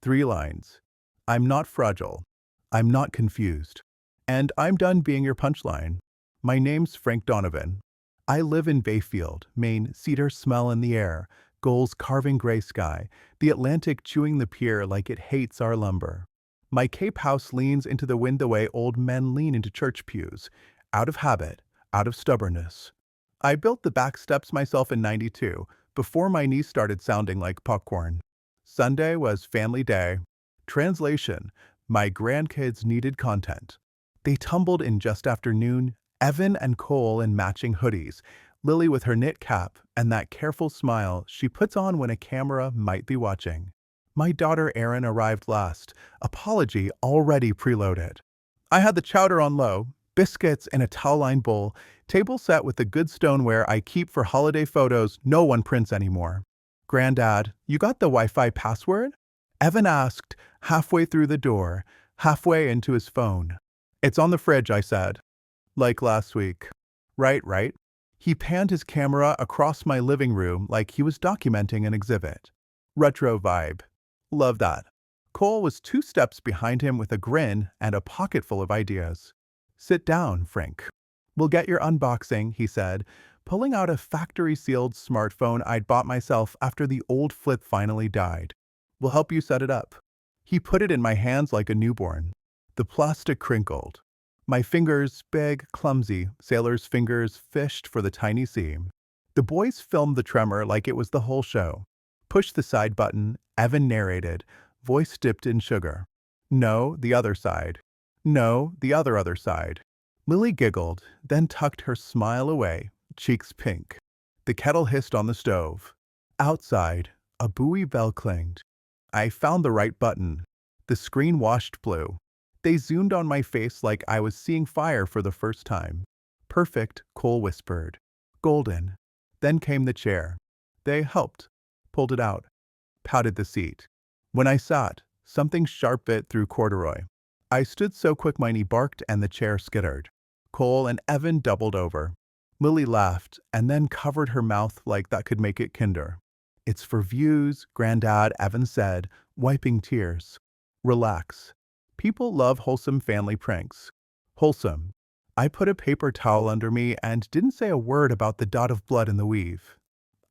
3 lines. I'm not fragile. I'm not confused. And I'm done being your punchline. My name's Frank Donovan. I live in Bayfield, Maine, cedar smell in the air, gulls carving gray sky, the Atlantic chewing the pier like it hates our lumber. My Cape house leans into the wind the way old men lean into church pews, out of habit, out of stubbornness. I built the back steps myself in '92, before my knees started sounding like popcorn. Sunday was family day. Translation: my grandkids needed content. They tumbled in just after noon, Evan and Cole in matching hoodies, Lily with her knit cap and that careful smile she puts on when a camera might be watching. My daughter Erin arrived last, apology already preloaded. I had the chowder on low, biscuits in a towel-lined bowl, table set with the good stoneware I keep for holiday photos no one prints anymore. Granddad, you got the Wi-Fi password? Evan asked, halfway through the door, halfway into his phone. It's on the fridge, I said. Like last week. Right. He panned his camera across my living room like he was documenting an exhibit. Retro vibe. Love that. Cole was 2 steps behind him with a grin and a pocket full of ideas. Sit down, Frank. We'll get your unboxing, he said, pulling out a factory-sealed smartphone I'd bought myself after the old flip finally died. We'll help you set it up. He put it in my hands like a newborn. The plastic crinkled. My fingers, big, clumsy, sailor's fingers, fished for the tiny seam. The boys filmed the tremor like it was the whole show. Push the side button, Evan narrated, voice dipped in sugar. No, the other side. No, the other side. Lily giggled, then tucked her smile away, cheeks pink. The kettle hissed on the stove. Outside, a buoy bell clanged. I found the right button. The screen washed blue. They zoomed on my face like I was seeing fire for the first time. Perfect, Cole whispered. Golden. Then came the chair. They helped. Pulled it out. Pouted the seat. When I sat, something sharp bit through corduroy. I stood so quick my knee barked and the chair skittered. Cole and Evan doubled over. Lily laughed and then covered her mouth like that could make it kinder. It's for views, Granddad, Evan said, wiping tears. Relax. People love wholesome family pranks. Wholesome. I put a paper towel under me and didn't say a word about the dot of blood in the weave.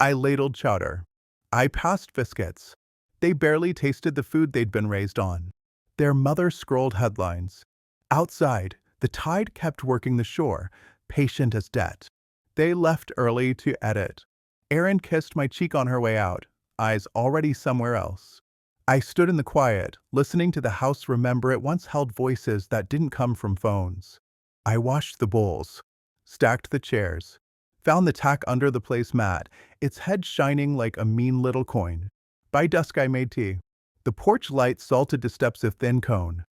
I ladled chowder. I passed biscuits. They barely tasted the food they'd been raised on. Their mother scrolled headlines. Outside, the tide kept working the shore, patient as debt. They left early to edit. Erin kissed my cheek on her way out, eyes already somewhere else. I stood in the quiet, listening to the house remember it once held voices that didn't come from phones. I washed the bowls, stacked the chairs, found the tack under the placemat, its head shining like a mean little coin. By dusk I made tea. The porch light salted the steps of thin cone.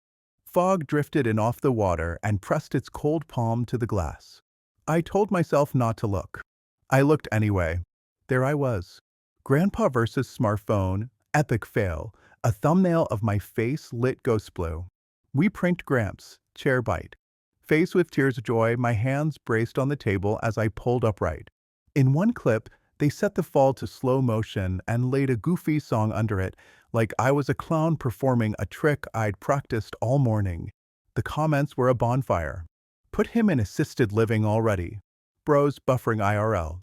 Fog drifted in off the water and pressed its cold palm to the glass. I told myself not to look. I looked anyway. There I was. Grandpa versus smartphone, epic fail, a thumbnail of my face lit ghost blue. We pranked Gramps, chair bite. Face with tears of joy, my hands braced on the table as I pulled upright. In one clip, they set the fall to slow motion and laid a goofy song under it, like I was a clown performing a trick I'd practiced all morning. The comments were a bonfire. Put him in assisted living already. Bros buffering IRL.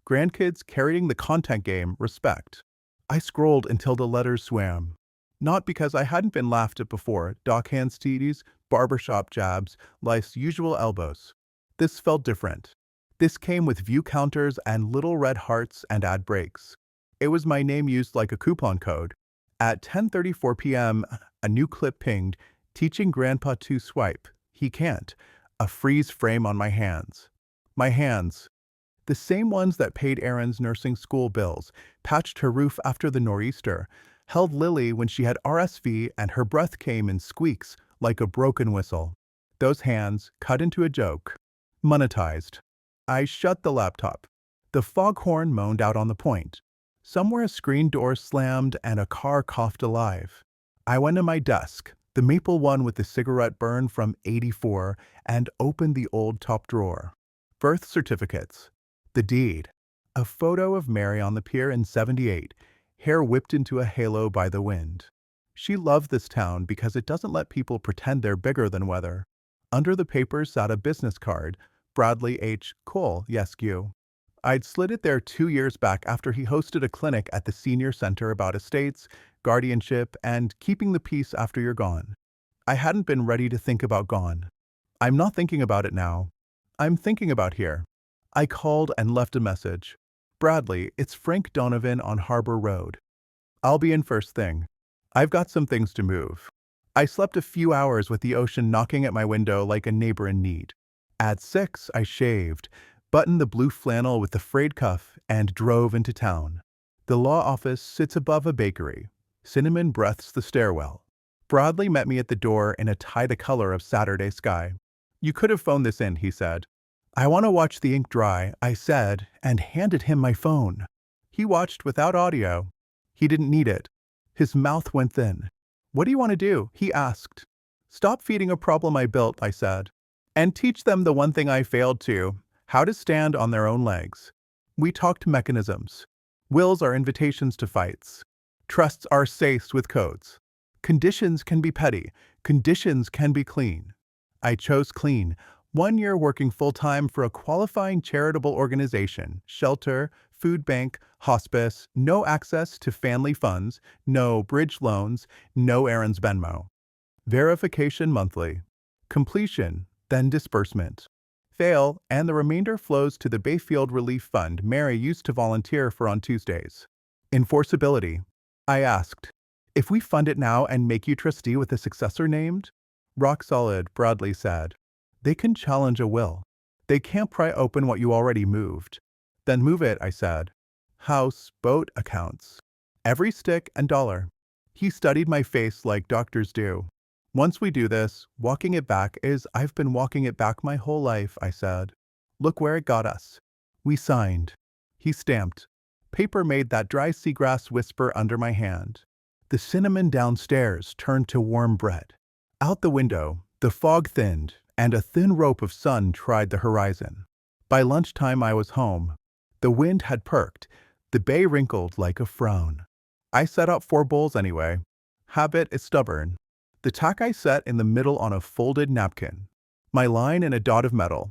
Grandkids carrying the content game, respect. I scrolled until the letters swam. Not because I hadn't been laughed at before, dockhands titties, barbershop jabs, life's usual elbows. This felt different. This came with view counters and little red hearts and ad breaks. It was my name used like a coupon code. At 10:34 p.m., a new clip pinged, teaching Grandpa to swipe. He can't. A freeze frame on my hands. My hands. The same ones that paid Erin's nursing school bills, patched her roof after the nor'easter, held Lily when she had RSV and her breath came in squeaks like a broken whistle. Those hands cut into a joke. Monetized. I shut the laptop. The foghorn moaned out on the point. Somewhere a screen door slammed and a car coughed alive. I went to my desk, the maple one with the cigarette burn from '84, and opened the old top drawer. Birth certificates. The deed. A photo of Mary on the pier in '78, hair whipped into a halo by the wind. She loved this town because it doesn't let people pretend they're bigger than weather. Under the papers sat a business card, Bradley H. Cole, Yescu. I'd slid it there 2 years back after he hosted a clinic at the senior center about estates, guardianship, and keeping the peace after you're gone. I hadn't been ready to think about gone. I'm not thinking about it now. I'm thinking about here. I called and left a message. Bradley, it's Frank Donovan on Harbor Road. I'll be in first thing. I've got some things to move. I slept a few hours with the ocean knocking at my window like a neighbor in need. At 6, I shaved, buttoned the blue flannel with the frayed cuff, and drove into town. The law office sits above a bakery. Cinnamon breaths the stairwell. Bradley met me at the door in a tie the color of Saturday sky. You could have phoned this in, he said. I want to watch the ink dry, I said, and handed him my phone. He watched without audio. He didn't need it. His mouth went thin. What do you want to do? He asked. Stop feeding a problem I built, I said. And teach them the one thing I failed to, how to stand on their own legs. We talked mechanisms. Wills are invitations to fights. Trusts are safes with codes. Conditions can be petty. Conditions can be clean. I chose clean. 1 year working full-time for a qualifying charitable organization, shelter, food bank, hospice, no access to family funds, no bridge loans, no errands Venmo. Verification monthly. Completion, then disbursement. Fail, and the remainder flows to the Bayfield Relief Fund Mary used to volunteer for on Tuesdays. Enforceability. I asked, if we fund it now and make you trustee with a successor named? Rock solid, Bradley said. They can challenge a will. They can't pry open what you already moved. Then move it, I said. House, boat, accounts. Every stick and dollar. He studied my face like doctors do. Once we do this, walking it back is I've been walking it back my whole life, I said. Look where it got us. We signed. He stamped. Paper made that dry seagrass whisper under my hand. The cinnamon downstairs turned to warm bread. Out the window, the fog thinned, and a thin rope of sun tried the horizon. By lunchtime I was home. The wind had perked, the bay wrinkled like a frown. I set out 4 bowls anyway. Habit is stubborn. The tack I set in the middle on a folded napkin. My line in a dot of metal.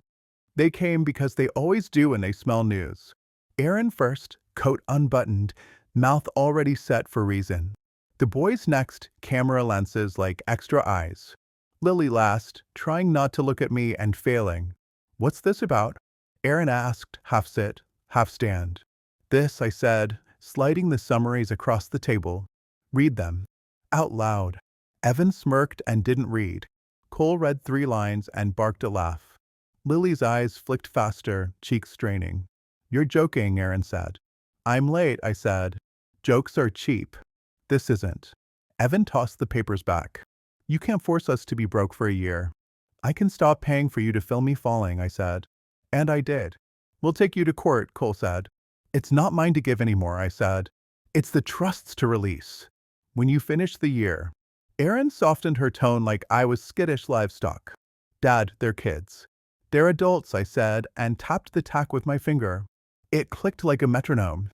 They came because they always do when they smell news. Aaron first, coat unbuttoned, mouth already set for reason. The boys next, camera lenses like extra eyes. Lily last, trying not to look at me and failing. What's this about? Aaron asked, half sit, half stand. This, I said, sliding the summaries across the table. Read them. Out loud. Evan smirked and didn't read. Cole read 3 lines and barked a laugh. Lily's eyes flicked faster, cheeks straining. You're joking, Aaron said. I'm late, I said. Jokes are cheap. This isn't. Evan tossed the papers back. You can't force us to be broke for a year. I can stop paying for you to film me falling, I said. And I did. We'll take you to court, Cole said. It's not mine to give anymore, I said. It's the trust's to release. When you finish the year. Erin softened her tone like I was skittish livestock. Dad, they're kids. They're adults, I said, and tapped the tack with my finger. It clicked like a metronome.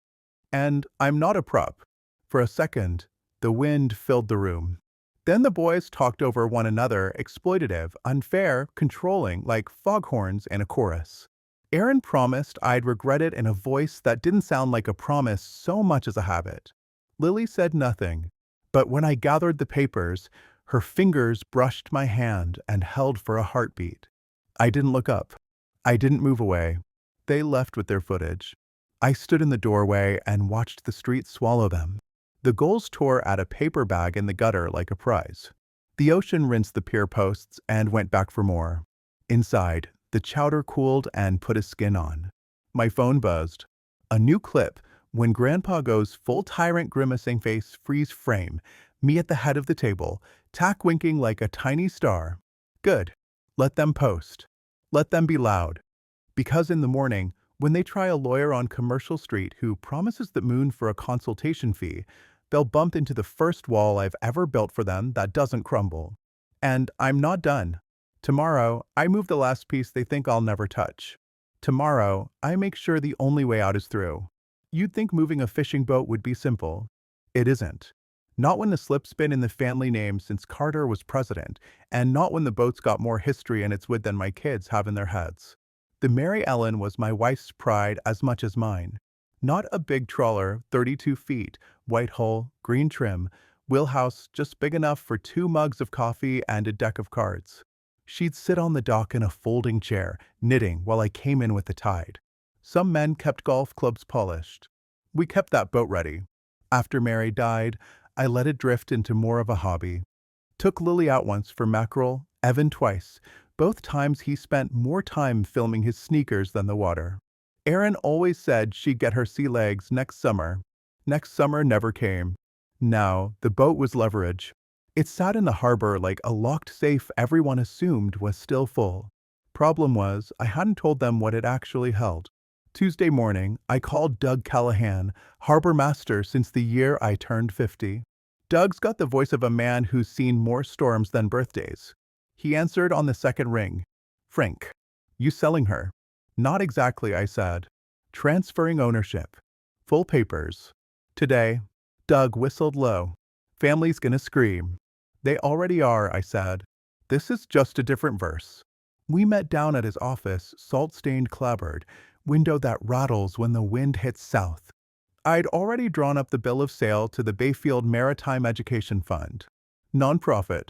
And I'm not a prop. For a second, the wind filled the room. Then the boys talked over one another, exploitative, unfair, controlling, like foghorns in a chorus. Aaron promised I'd regret it in a voice that didn't sound like a promise so much as a habit. Lily said nothing, but when I gathered the papers, her fingers brushed my hand and held for a heartbeat. I didn't look up. I didn't move away. They left with their footage. I stood in the doorway and watched the street swallow them. The gulls tore at a paper bag in the gutter like a prize. The ocean rinsed the pier posts and went back for more. Inside, the chowder cooled and put a skin on. My phone buzzed. A new clip, when Grandpa goes full tyrant grimacing face freeze frame, me at the head of the table, tack winking like a tiny star. Good. Let them post. Let them be loud. Because in the morning, when they try a lawyer on Commercial Street who promises the moon for a consultation fee, they'll bump into the first wall I've ever built for them that doesn't crumble. And I'm not done. Tomorrow, I move the last piece they think I'll never touch. Tomorrow, I make sure the only way out is through. You'd think moving a fishing boat would be simple. It isn't. Not when the slip's been in the family name since Carter was president, and not when the boat's got more history in its wood than my kids have in their heads. The Mary Ellen was my wife's pride as much as mine. Not a big trawler, 32 feet, white hull, green trim, wheelhouse just big enough for 2 mugs of coffee and a deck of cards. She'd sit on the dock in a folding chair, knitting while I came in with the tide. Some men kept golf clubs polished. We kept that boat ready. After Mary died, I let it drift into more of a hobby. Took Lily out once for mackerel, Evan twice. Both times he spent more time filming his sneakers than the water. Erin always said she'd get her sea legs next summer. Next summer never came. Now, the boat was leverage. It sat in the harbor like a locked safe everyone assumed was still full. Problem was, I hadn't told them what it actually held. Tuesday morning, I called Doug Callahan, harbor master since the year I turned 50. Doug's got the voice of a man who's seen more storms than birthdays. He answered on the second ring. Frank, you selling her? Not exactly, I said. Transferring ownership. Full papers. Today. Doug whistled low. Family's gonna scream. They already are, I said. This is just a different verse. We met down at his office, salt-stained clapboard, window that rattles when the wind hits south. I'd already drawn up the bill of sale to the Bayfield Maritime Education Fund. Nonprofit.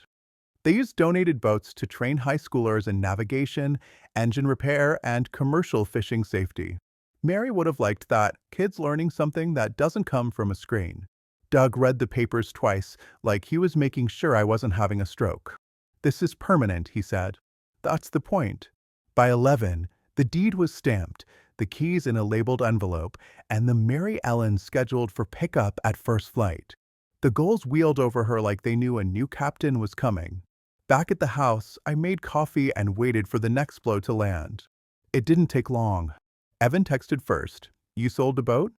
They use donated boats to train high schoolers in navigation, engine repair, and commercial fishing safety. Mary would have liked that, kids learning something that doesn't come from a screen. Doug read the papers twice, like he was making sure I wasn't having a stroke. This is permanent, he said. That's the point. By 11, the deed was stamped, the keys in a labeled envelope, and the Mary Ellen scheduled for pickup at first flight. The gulls wheeled over her like they knew a new captain was coming. Back at the house, I made coffee and waited for the next blow to land. It didn't take long. Evan texted first. You sold the boat?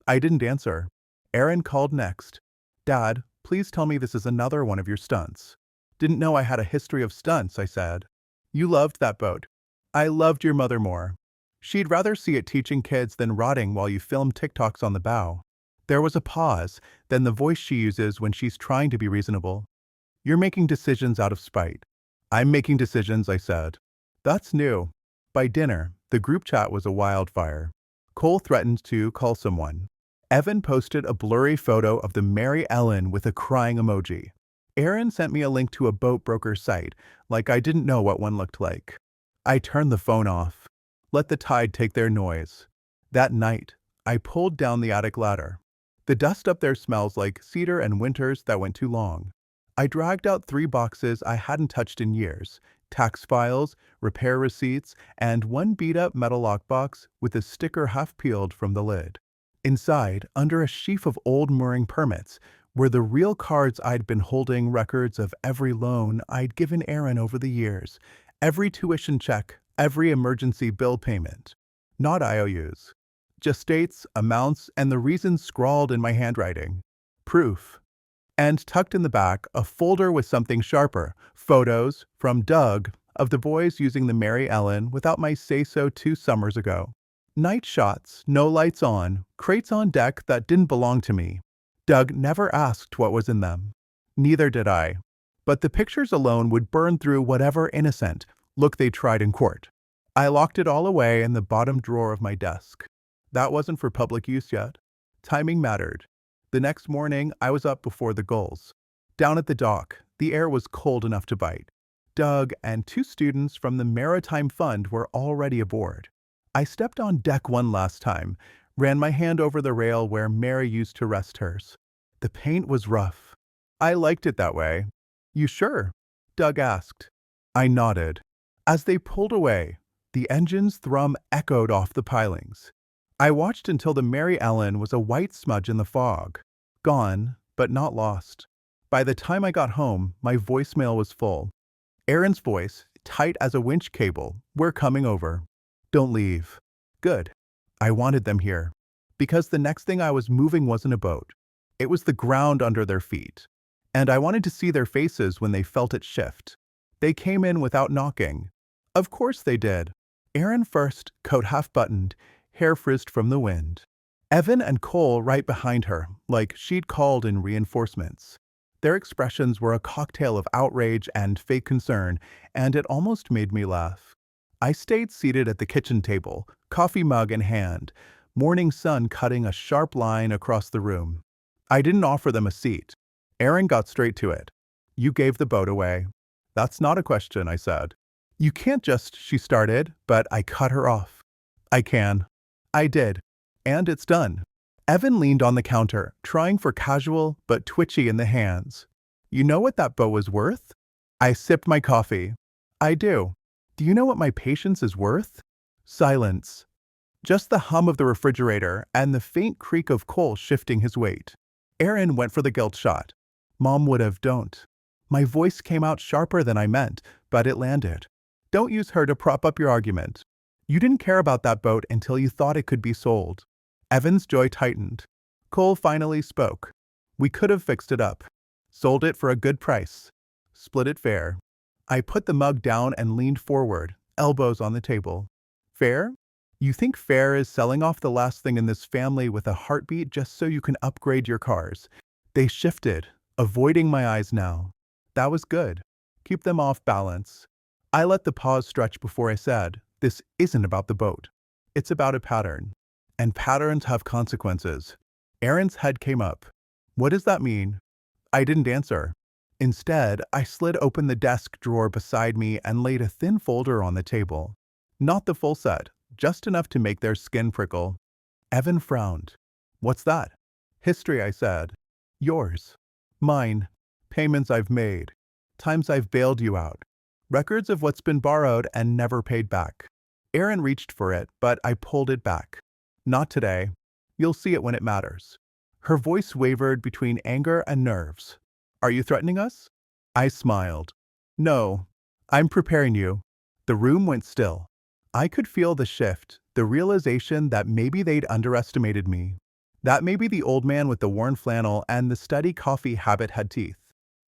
I didn't answer. Erin called next. Dad, please tell me this is another one of your stunts. Didn't know I had a history of stunts, I said. You loved that boat. I loved your mother more. She'd rather see it teaching kids than rotting while you film TikToks on the bow. There was a pause, then the voice she uses when she's trying to be reasonable. You're making decisions out of spite. I'm making decisions, I said. That's new. By dinner, the group chat was a wildfire. Cole threatened to call someone. Evan posted a blurry photo of the Mary Ellen with a crying emoji. Erin sent me a link to a boat broker site, like I didn't know what one looked like. I turned the phone off. Let the tide take their noise. That night, I pulled down the attic ladder. The dust up there smells like cedar and winters that went too long. I dragged out 3 boxes I hadn't touched in years, tax files, repair receipts, and one beat-up metal lockbox with a sticker half peeled from the lid. Inside, under a sheaf of old mooring permits, were the real cards I'd been holding, records of every loan I'd given Erin over the years, every tuition check, every emergency bill payment. Not IOUs. Just dates, amounts, and the reasons scrawled in my handwriting. Proof. And tucked in the back, a folder with something sharper, photos, from Doug, of the boys using the Mary Ellen without my say-so 2 summers ago. Night shots, no lights on, crates on deck that didn't belong to me. Doug never asked what was in them. Neither did I. But the pictures alone would burn through whatever innocent look they tried in court. I locked it all away in the bottom drawer of my desk. That wasn't for public use yet. Timing mattered. The next morning, I was up before the gulls. Down at the dock, the air was cold enough to bite. Doug and 2 students from the Maritime Fund were already aboard. I stepped on deck one last time, ran my hand over the rail where Mary used to rest hers. The paint was rough. I liked it that way. You sure? Doug asked. I nodded. As they pulled away, the engine's thrum echoed off the pilings. I watched until the Mary Ellen was a white smudge in the fog. Gone, but not lost. By the time I got home, my voicemail was full. Erin's voice, tight as a winch cable, we're coming over. Don't leave. Good. I wanted them here. Because the next thing I was moving wasn't a boat. It was the ground under their feet. And I wanted to see their faces when they felt it shift. They came in without knocking. Of course they did. Erin first, coat half buttoned, hair frizzed from the wind. Evan and Cole right behind her, like she'd called in reinforcements. Their expressions were a cocktail of outrage and fake concern, and it almost made me laugh. I stayed seated at the kitchen table, coffee mug in hand, morning sun cutting a sharp line across the room. I didn't offer them a seat. Aaron got straight to it. "You gave the boat away." "That's not a question," I said. "You can't just," she started, but I cut her off. "I can." I did. And it's done. Evan leaned on the counter, trying for casual but twitchy in the hands. "You know what that boat was worth?" I sipped my coffee. "I do. Do you know what my patience is worth?" Silence. Just the hum of the refrigerator and the faint creak of Cole shifting his weight. Aaron went for the guilt shot. "Mom would have, don't." My voice came out sharper than I meant, but it landed. "Don't use her to prop up your argument. You didn't care about that boat until you thought it could be sold." Evan's jaw tightened. Cole finally spoke. "We could have fixed it up. Sold it for a good price. Split it fair." I put the mug down and leaned forward, elbows on the table. "Fair? You think fair is selling off the last thing in this family with a heartbeat just so you can upgrade your cars?" They shifted, avoiding my eyes now. That was good. Keep them off balance. I let the pause stretch before I said, "This isn't about the boat. It's about a pattern. And patterns have consequences." Aaron's head came up. "What does that mean?" I didn't answer. Instead, I slid open the desk drawer beside me and laid a thin folder on the table. Not the full set, just enough to make their skin prickle. Evan frowned. "What's that?" "History," I said. "Yours." "Mine. Payments I've made. Times I've bailed you out. Records of what's been borrowed and never paid back." Aaron reached for it, but I pulled it back. "Not today. You'll see it when it matters." Her voice wavered between anger and nerves. "Are you threatening us?" I smiled. "No. I'm preparing you." The room went still. I could feel the shift, the realization that maybe they'd underestimated me. That maybe the old man with the worn flannel and the steady coffee habit had teeth.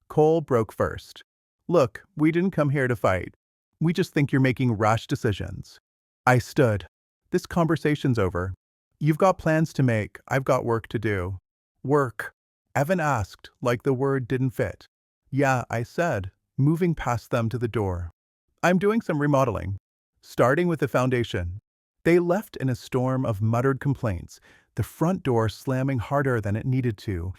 Cole broke first. "Look, we didn't come here to fight. We just think you're making rash decisions." I stood. "This conversation's over. You've got plans to make, I've got work to do." "Work?" Evan asked, like the word didn't fit. "Yeah," I said, moving past them to the door. "I'm doing some remodeling. Starting with the foundation." They left in a storm of muttered complaints, the front door slamming harder than it needed to.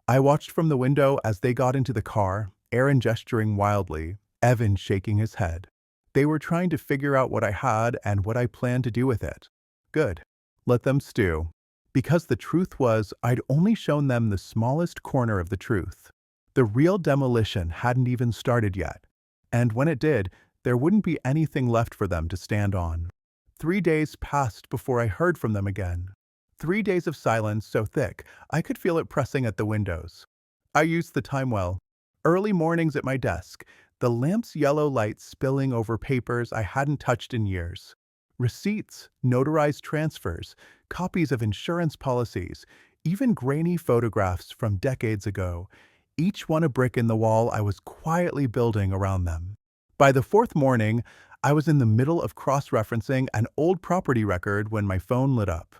I watched from the window as they got into the car, Aaron gesturing wildly, Evan shaking his head. They were trying to figure out what I had and what I planned to do with it. Good. Let them stew. Because the truth was, I'd only shown them the smallest corner of the truth. The real demolition hadn't even started yet. And when it did, there wouldn't be anything left for them to stand on. 3 days passed before I heard from them again. 3 days of silence so thick, I could feel it pressing at the windows. I used the time well. Early mornings at my desk, the lamp's yellow light spilling over papers I hadn't touched in years. Receipts, notarized transfers, copies of insurance policies, even grainy photographs from decades ago, each one a brick in the wall I was quietly building around them. By the fourth morning, I was in the middle of cross-referencing an old property record when my phone lit up.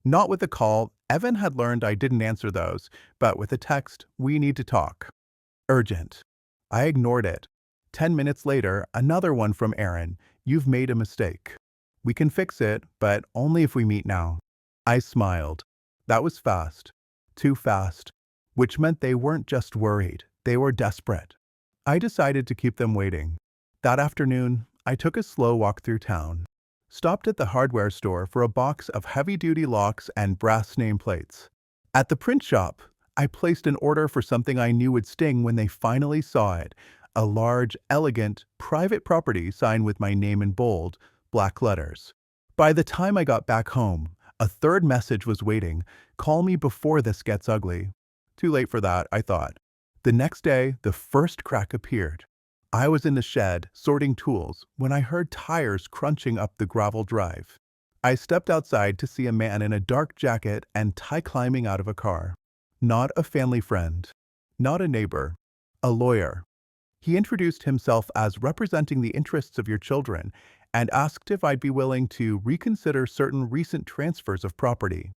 Not with a call, Evan had learned I didn't answer those, but with a text, "We need to talk." Urgent. I ignored it. 10 minutes later, another one from Aaron, "You've made a mistake. We can fix it, but only if we meet now." I smiled. That was fast. Too fast. Which meant they weren't just worried, they were desperate. I decided to keep them waiting. That afternoon, I took a slow walk through town. Stopped at the hardware store for a box of heavy-duty locks and brass nameplates. At the print shop, I placed an order for something I knew would sting when they finally saw it, a large, elegant, private property sign with my name in bold, black letters. By the time I got back home, a third message was waiting. "Call me before this gets ugly." Too late for that, I thought. The next day, the first crack appeared. I was in the shed, sorting tools, when I heard tires crunching up the gravel drive. I stepped outside to see a man in a dark jacket and tie climbing out of a car. Not a family friend. Not a neighbor. A lawyer. He introduced himself as representing the interests of your children and asked if I'd be willing to reconsider certain recent transfers of property.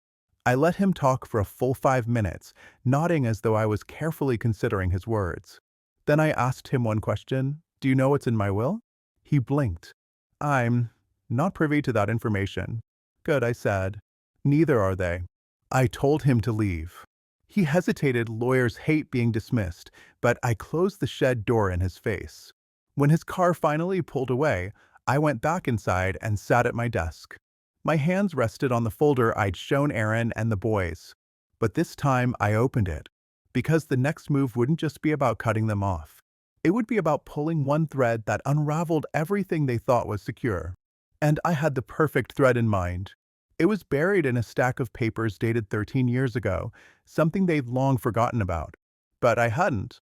I let him talk for a full 5 minutes, nodding as though I was carefully considering his words. Then I asked him one question. Do you know what's in my will? He blinked. I'm not privy to that information. Good, I said. Neither are they. I told him to leave. He hesitated. Lawyers hate being dismissed, but I closed the shed door in his face. When his car finally pulled away, I went back inside and sat at my desk. My hands rested on the folder I'd shown Aaron and the boys. But this time I opened it, because the next move wouldn't just be about cutting them off. It would be about pulling one thread that unraveled everything they thought was secure. And I had the perfect thread in mind. It was buried in a stack of papers dated 13 years ago, something they'd long forgotten about. But I hadn't.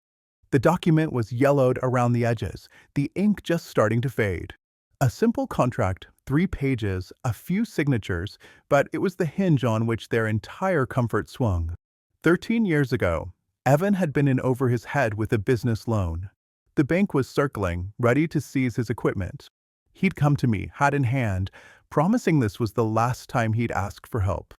The document was yellowed around the edges, the ink just starting to fade. A simple contract, 3 pages, a few signatures, but it was the hinge on which their entire comfort swung. 13 years ago, Evan had been in over his head with a business loan. The bank was circling, ready to seize his equipment. He'd come to me, hat in hand, promising this was the last time he'd ask for help.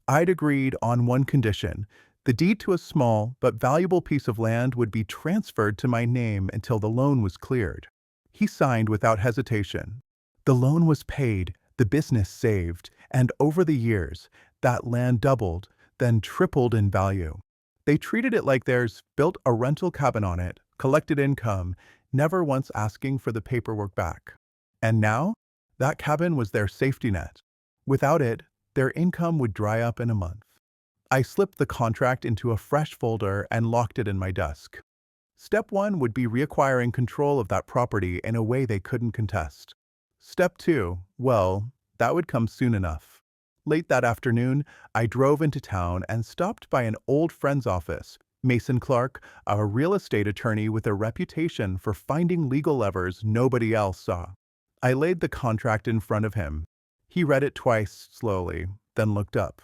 I'd agreed on one condition. The deed to a small but valuable piece of land would be transferred to my name until the loan was cleared. He signed without hesitation. The loan was paid, the business saved, and over the years, that land doubled, then tripled in value. They treated it like theirs, built a rental cabin on it, collected income, never once asking for the paperwork back. And now, that cabin was their safety net. Without it, their income would dry up in a month. I slipped the contract into a fresh folder and locked it in my desk. Step 1 would be reacquiring control of that property in a way they couldn't contest. Step 2, well, that would come soon enough. Late that afternoon, I drove into town and stopped by an old friend's office, Mason Clark, a real estate attorney with a reputation for finding legal levers nobody else saw. I laid the contract in front of him. He read it twice, slowly, then looked up.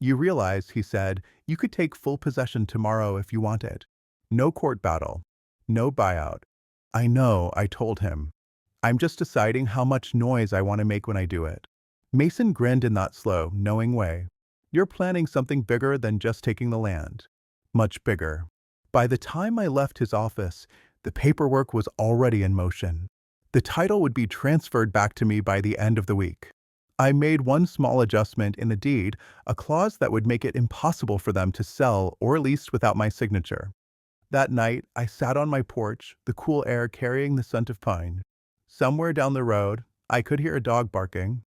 You realize, he said, you could take full possession tomorrow if you wanted. No court battle. No buyout. I know, I told him. I'm just deciding how much noise I want to make when I do it. Mason grinned in that slow, knowing way. You're planning something bigger than just taking the land. Much bigger. By the time I left his office, the paperwork was already in motion. The title would be transferred back to me by the end of the week. I made one small adjustment in the deed, a clause that would make it impossible for them to sell or lease without my signature. That night, I sat on my porch, the cool air carrying the scent of pine. Somewhere down the road, I could hear a dog barking.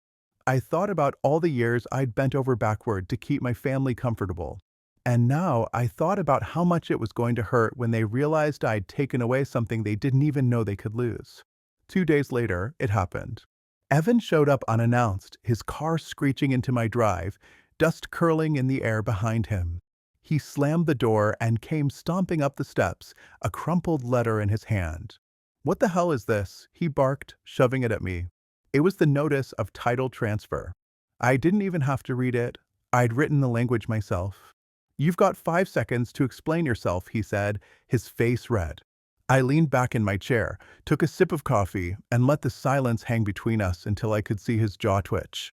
I thought about all the years I'd bent over backward to keep my family comfortable. And now I thought about how much it was going to hurt when they realized I'd taken away something they didn't even know they could lose. 2 days later, it happened. Evan showed up unannounced, his car screeching into my drive, dust curling in the air behind him. He slammed the door and came stomping up the steps, a crumpled letter in his hand. What the hell is this? He barked, shoving it at me. It was the notice of title transfer. I didn't even have to read it. I'd written the language myself. You've got 5 seconds to explain yourself, he said, his face red. I leaned back in my chair, took a sip of coffee, and let the silence hang between us until I could see his jaw twitch.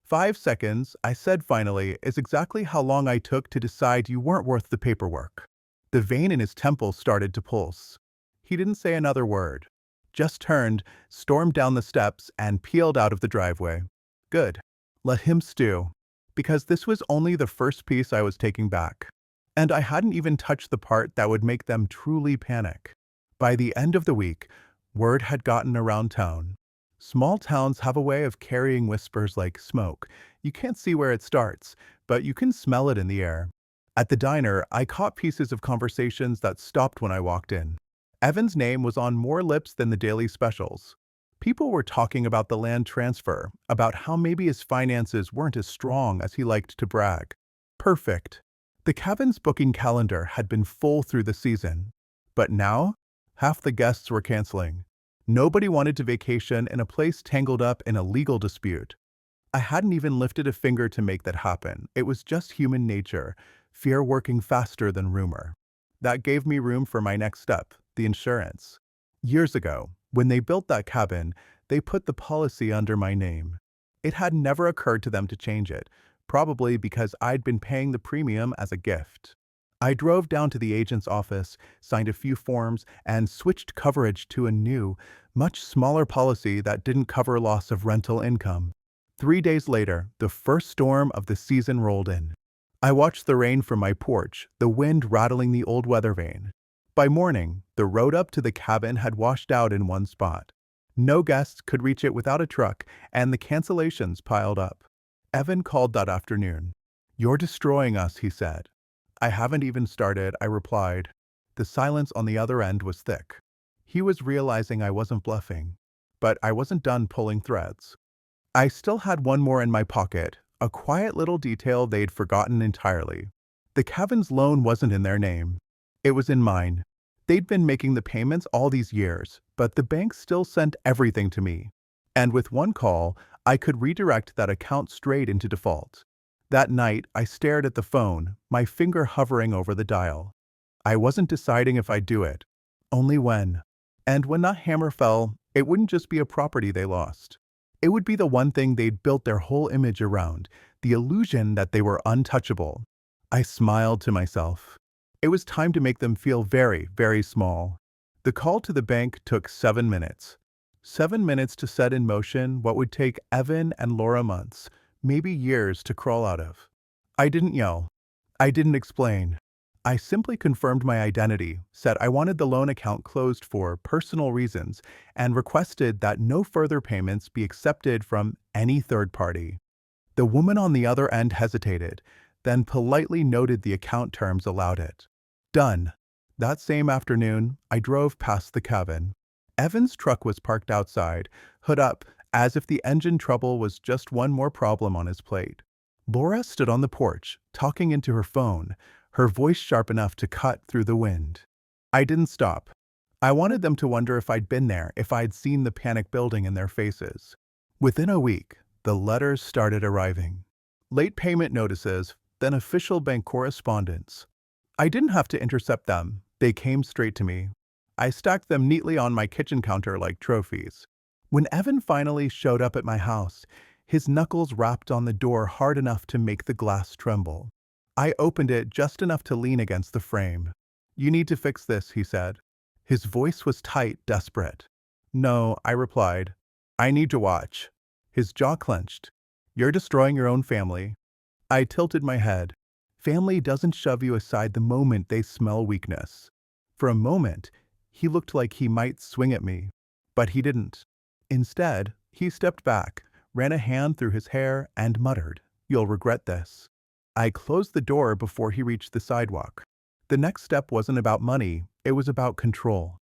5 seconds, I said finally, is exactly how long I took to decide you weren't worth the paperwork. The vein in his temple started to pulse. He didn't say another word. Just turned, stormed down the steps, and peeled out of the driveway. Good. Let him stew. Because this was only the first piece I was taking back. And I hadn't even touched the part that would make them truly panic. By the end of the week, word had gotten around town. Small towns have a way of carrying whispers like smoke. You can't see where it starts, but you can smell it in the air. At the diner, I caught pieces of conversations that stopped when I walked in. Evan's name was on more lips than the daily specials. People were talking about the land transfer, about how maybe his finances weren't as strong as he liked to brag. Perfect. The cabin's booking calendar had been full through the season. But now, half the guests were canceling. Nobody wanted to vacation in a place tangled up in a legal dispute. I hadn't even lifted a finger to make that happen. It was just human nature, fear working faster than rumor. That gave me room for my next step, the insurance. Years ago, when they built that cabin, they put the policy under my name. It had never occurred to them to change it, probably because I'd been paying the premium as a gift. I drove down to the agent's office, signed a few forms, and switched coverage to a new, much smaller policy that didn't cover loss of rental income. 3 days later, the first storm of the season rolled in. I watched the rain from my porch, the wind rattling the old weather vane. By morning, the road up to the cabin had washed out in one spot. No guests could reach it without a truck, and the cancellations piled up. Evan called that afternoon. "You're destroying us," he said. "I haven't even started," I replied. The silence on the other end was thick. He was realizing I wasn't bluffing. But I wasn't done pulling threads. I still had one more in my pocket, a quiet little detail they'd forgotten entirely. The cabin's loan wasn't in their name. It was in mine. They'd been making the payments all these years, but the bank still sent everything to me. And with one call, I could redirect that account straight into default. That night, I stared at the phone, my finger hovering over the dial. I wasn't deciding if I'd do it, only when. And when that hammer fell, it wouldn't just be a property they lost. It would be the one thing they'd built their whole image around, the illusion that they were untouchable. I smiled to myself. It was time to make them feel very, very small. The call to the bank took 7 minutes. 7 minutes to set in motion what would take Evan and Laura months, maybe years to crawl out of. I didn't yell. I didn't explain. I simply confirmed my identity, said I wanted the loan account closed for personal reasons, and requested that no further payments be accepted from any third party. The woman on the other end hesitated, then politely noted the account terms allowed it. Done. That same afternoon, I drove past the cabin. Evan's truck was parked outside, hood up, as if the engine trouble was just one more problem on his plate. Laura stood on the porch, talking into her phone, her voice sharp enough to cut through the wind. I didn't stop. I wanted them to wonder if I'd been there, if I'd seen the panic building in their faces. Within a week, the letters started arriving. Late payment notices, then official bank correspondence. I didn't have to intercept them. They came straight to me. I stacked them neatly on my kitchen counter like trophies. When Evan finally showed up at my house, his knuckles rapped on the door hard enough to make the glass tremble. I opened it just enough to lean against the frame. "You need to fix this," he said. His voice was tight, desperate. "No," I replied. "I need to watch." His jaw clenched. "You're destroying your own family." I tilted my head. Family doesn't shove you aside the moment they smell weakness. For a moment, he looked like he might swing at me, but he didn't. Instead, he stepped back, ran a hand through his hair, and muttered, "You'll regret this." I closed the door before he reached the sidewalk. The next step wasn't about money, it was about control.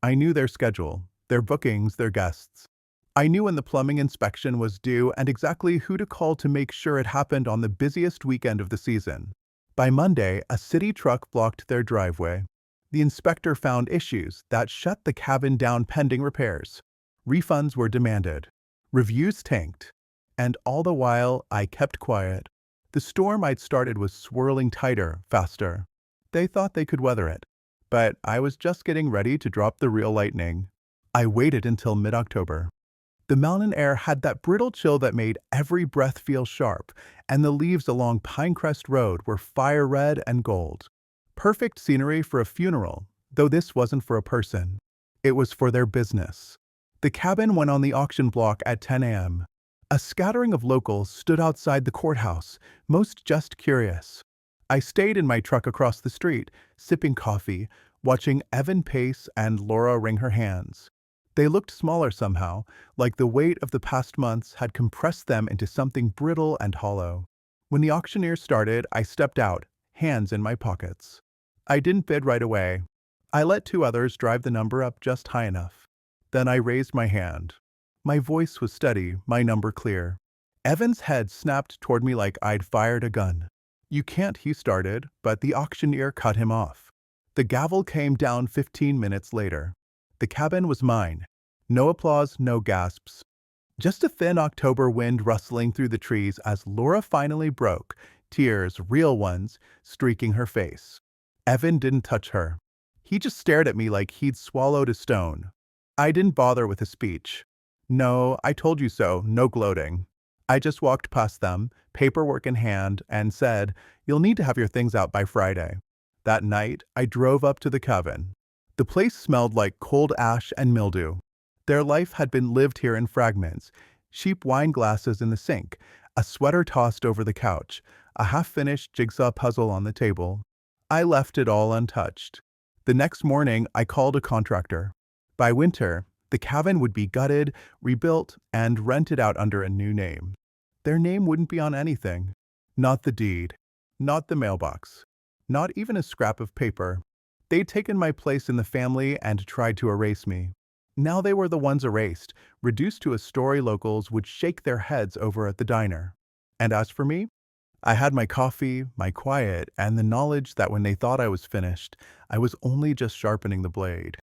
I knew their schedule, their bookings, their guests. I knew when the plumbing inspection was due and exactly who to call to make sure it happened on the busiest weekend of the season. By Monday, a city truck blocked their driveway. The inspector found issues that shut the cabin down pending repairs. Refunds were demanded. Reviews tanked. And all the while, I kept quiet. The storm I'd started was swirling tighter, faster. They thought they could weather it. But I was just getting ready to drop the real lightning. I waited until mid-October. The mountain air had that brittle chill that made every breath feel sharp, and the leaves along Pinecrest Road were fire red and gold. Perfect scenery for a funeral, though this wasn't for a person. It was for their business. The cabin went on the auction block at 10 a.m. A scattering of locals stood outside the courthouse, most just curious. I stayed in my truck across the street, sipping coffee, watching Evan pace and Laura wring her hands. They looked smaller somehow, like the weight of the past months had compressed them into something brittle and hollow. When the auctioneer started, I stepped out, hands in my pockets. I didn't bid right away. I let 2 others drive the number up just high enough. Then I raised my hand. My voice was steady, my number clear. Evan's head snapped toward me like I'd fired a gun. "You can't," he started, but the auctioneer cut him off. The gavel came down 15 minutes later. The cabin was mine. No applause, no gasps. Just a thin October wind rustling through the trees as Laura finally broke, tears, real ones, streaking her face. Evan didn't touch her. He just stared at me like he'd swallowed a stone. I didn't bother with a speech. No, I told you so, no gloating. I just walked past them, paperwork in hand, and said, "You'll need to have your things out by Friday." That night, I drove up to the coven. The place smelled like cold ash and mildew. Their life had been lived here in fragments: cheap wine glasses in the sink, a sweater tossed over the couch, a half-finished jigsaw puzzle on the table. I left it all untouched. The next morning, I called a contractor. By winter, the cabin would be gutted, rebuilt, and rented out under a new name. Their name wouldn't be on anything. Not the deed. Not the mailbox. Not even a scrap of paper. They'd taken my place in the family and tried to erase me. Now they were the ones erased, reduced to a story locals would shake their heads over at the diner. And as for me, I had my coffee, my quiet, and the knowledge that when they thought I was finished, I was only just sharpening the blade.